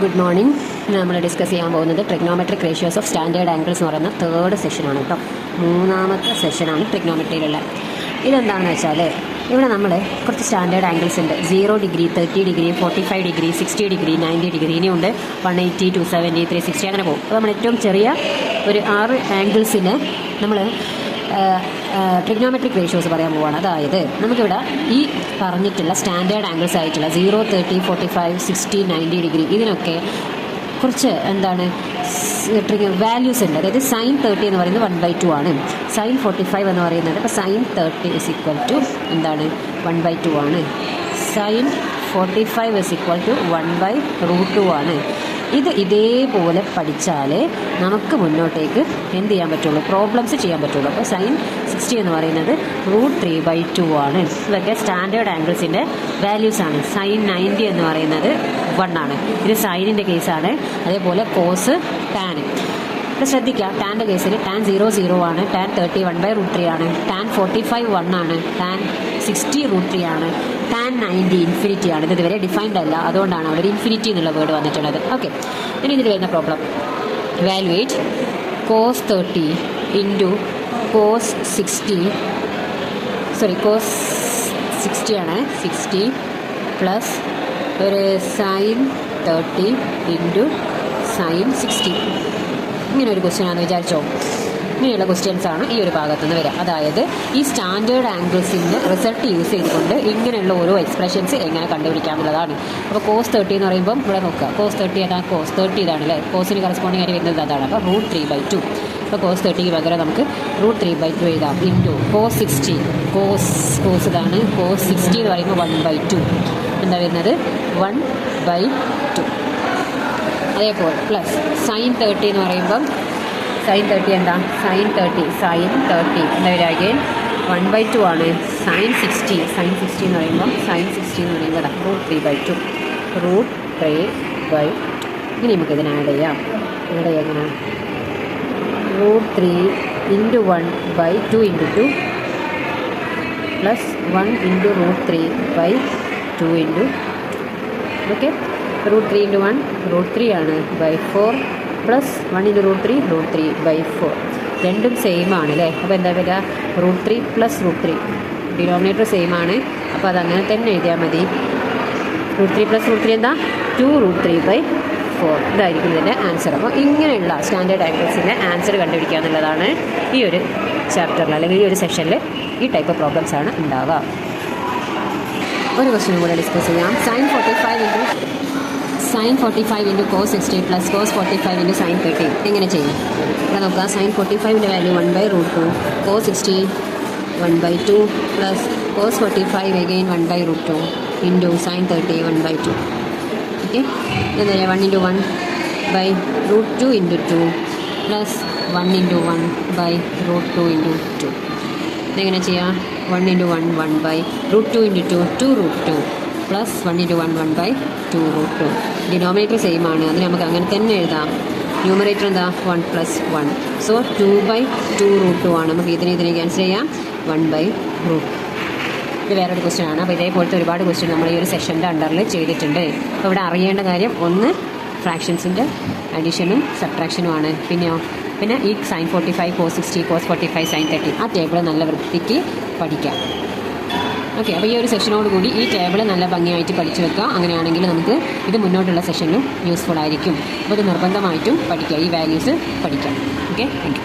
Good morning. നമ്മൾ discuss ചെയ്യാൻ പോകുന്നത് trigonometric ratios of standard angles എന്ന് പറയുന്ന തേർഡ് സെഷനാണ് കേട്ടോ. മൂന്നാമത്തെ സെഷനാണ് ട്രിഗ്നോമെട്രിയിലുള്ള. ഇതെന്താണെന്ന് വെച്ചാൽ ഇവിടെ നമ്മൾ കുറച്ച് സ്റ്റാൻഡേർഡ് ആംഗിൾസ് ഉണ്ട്. 0 degree, 30 degree, 45 degree, 60 degree, 90 degree, ഇനിയുണ്ട് 180, 270, 360 അങ്ങനെ പോകും. അപ്പോൾ നമ്മൾ ഏറ്റവും ചെറിയ ഒരു 6 ആംഗിൾസിന് നമ്മൾ ട്രിഗ്നോമെട്രിക് റേഷ്യോസ് പറയാൻ പോവുകയാണ്. അതായത് നമുക്കിവിടെ ഈ പറഞ്ഞിട്ടുള്ള സ്റ്റാൻഡേർഡ് ആംഗിൾസ് ആയിട്ടുള്ള 0, 30, 45, 60, 90 ഡിഗ്രി ഇതിനൊക്കെ കുറച്ച് വാല്യൂസ് ഉണ്ട്. അതായത് sin 30 എന്ന് പറയുന്നത് 1/2 ആണ്. sin 45 എന്ന് പറയുന്നത് ഇപ്പോൾ sin 30 is equal to 1/2 ആണ്. sin 45 is equal to 1/√2 ആണ്. ഇത് ഇതേപോലെ പഠിച്ചാൽ നമുക്ക് മുന്നോട്ടേക്ക് എന്ത് ചെയ്യാൻ പറ്റുള്ളൂ, പ്രോബ്ലംസ് ചെയ്യാൻ പറ്റുള്ളൂ. അപ്പോൾ sin 60 എന്ന് പറയുന്നത് √3/2 ആണ്. ഇതൊക്കെ സ്റ്റാൻഡേർഡ് ആംഗിൾസിൻ്റെ വാല്യൂസാണ്. sin 90 എന്ന് പറയുന്നത് 1 ആണ്. ഇത് സൈനിൻ്റെ കേസാണ്. അതേപോലെ കോസ് ടാൻ. ഇപ്പോൾ ശ്രദ്ധിക്കാം, ടാൻ്റെ കേസിൽ tan 0 0 ആണ്, tan 30 1/√3 ആണ്, tan 45 1 ആണ്, tan 60 √3 ആണ്, tan 90 ഇൻഫിനിറ്റി ആണ്. ഇത് ഇതുവരെ ഡിഫൈൻഡ് അല്ല, അതുകൊണ്ടാണ് അവിടെ ഒരു ഇൻഫിനിറ്റി എന്നുള്ള വേർഡ് വന്നിട്ടുള്ളത്. ഓക്കെ, ഇനി ഇതിൽ വരുന്ന problem, valuate cos 30 into cos 60 ആണ്, 60 പ്ലസ് ഒരു sin 30 ഇൻറ്റു sin 60. ഇങ്ങനെ ഒരു ക്വസ്റ്റ്യൻ ആണെന്ന് വിചാരിച്ചോ. ഇങ്ങനെയുള്ള ക്വസ്റ്റ്യൻസ് ആണ് ഈ ഒരു ഭാഗത്തുനിന്ന് വരിക. അതായത് ഈ സ്റ്റാൻഡേർഡ് ആംഗിൾസിൻ്റെ റിസൾട്ട് യൂസ് ചെയ്തുകൊണ്ട് ഇങ്ങനെയുള്ള ഓരോ എക്സ്പ്രഷൻസ് എങ്ങനെ കണ്ടുപിടിക്കാമെന്നുള്ളതാണ്. അപ്പോൾ cos 30 എന്ന് പറയുമ്പം ഇവിടെ നോക്കുക, cos 30 ഏതാണ്, cos 30 ഇതാണ് അല്ലേ, കോസിന് കറസ്പോണ്ടിങ് ആയിട്ട് വരുന്നത് അതാണ്. അപ്പോൾ √3/2. അപ്പോൾ cos 30ക്ക് പകരം നമുക്ക് √3/2 എഴുതാം. ഇൻറ്റു cos 60, കോസ് ഇതാണ്, cos 60 എന്ന് പറയുമ്പോൾ 1/2 എന്താ വരുന്നത്, 1/2. അതേപോലെ പ്ലസ് sin 30 എന്ന് പറയുമ്പം sin 30 എന്താ, sin 30 എന്താ വരിക, അഗെയിൻ 1/2 ആണ്. sin 60 എന്ന് പറയുമ്പം sin 60 എന്ന് പറയുമ്പോൾ √3/2. ഇനി നമുക്കിതിനെ ആഡ് ചെയ്യാം. എങ്ങനെ, √3 into 1/2 into 2 plus 1 into √3/2 into, okay, √3 into 1 √3 ആണ് /4 പ്ലസ് 1 ഇൻറ്റു √3/4. രണ്ടും സെയിം ആണ് അല്ലേ. അപ്പോൾ എന്താ വരിക, √3 പ്ലസ് √3, ഡിനോമിനേറ്റർ സെയിം ആണ്. അപ്പോൾ അതങ്ങനെ തന്നെ എഴുതിയാൽ മതി. √3 പ്ലസ് √3 എന്താ, 2√3/4. ഇതായിരിക്കും ഇതിൻ്റെ ആൻസർ. അപ്പോൾ ഇങ്ങനെയുള്ള സ്റ്റാൻഡേർഡ് ആംഗിൾസിൻ്റെ ആൻസർ കണ്ടുപിടിക്കുക എന്നുള്ളതാണ് ഈ ഒരു ചാപ്റ്ററിൽ അല്ലെങ്കിൽ ഈ ഒരു സെഷനിൽ ഈ ടൈപ്പ് പ്രോബ്ലംസ് ആണ് ഉണ്ടാവുക. ഒരു ക്വസ്റ്റ്യൻ കൂടെ ഡിസ്കസ് ചെയ്യാം. sin 45 into cos 60 plus cos 45 into sin 30 എങ്ങനെ ചെയ്യും? ഇവിടെ നോക്കുക, sin 45ൻ്റെ value 1/√2, cos 60 1/2 plus cos 45 again 1/√2 into sin 30 1/2. Okay, എന്താ 1 into 1/√2 into 2 plus 1 into 1/√2 into 2. ഇതെങ്ങനെ ചെയ്യാം, 1 into 1 1/√2 into 2 2√2 plus 1 into 1 1/2√2. Denominator same ആണ്, അതിന് നമുക്ക് അങ്ങനെ തന്നെ എഴുതാം. ന്യൂമറേറ്റർ എന്താ, 1 പ്ലസ് 1, സോ 2/2√2 ആണ്. നമുക്ക് ഇതിനെ ക്യാൻസൽ ചെയ്യാം, 1/√2. ഇത് വേറൊരു ക്വസ്റ്റ്യൻ ആണ്. അപ്പോൾ ഇതേപോലത്തെ ഒരുപാട് ക്വസ്റ്റ്യൻ നമ്മൾ ഈ ഒരു സെഷൻ്റെ അണ്ടറിൽ ചെയ്തിട്ടുണ്ട്. അപ്പോൾ ഇവിടെ അറിയേണ്ട കാര്യം ഒന്ന് ഫ്രാക്ഷൻസിൻ്റെ അഡീഷനും സബ്ട്രാക്ഷനുമാണ്. പിന്നെ ഈ sin 45 cos 60 cos 45 sin 30 ആ ടേബിൾ നല്ല വൃത്തിക്ക് പഠിക്കാം. ഓക്കെ, അപ്പോൾ ഈ ഒരു സെഷനോടുകൂടി ഈ ടേബിൾ നല്ല ഭംഗിയായിട്ട് പഠിച്ചു വെക്കുക. അങ്ങനെയാണെങ്കിൽ നമുക്ക് ഇത് മുന്നോട്ടുള്ള സെഷനിലും യൂസ്ഫുൾ ആയിരിക്കും. അപ്പോൾ ഇത് നിർബന്ധമായിട്ടും പഠിക്കുക, ഈ വാല്യൂസ് പഠിക്കാം. Okay, thank you.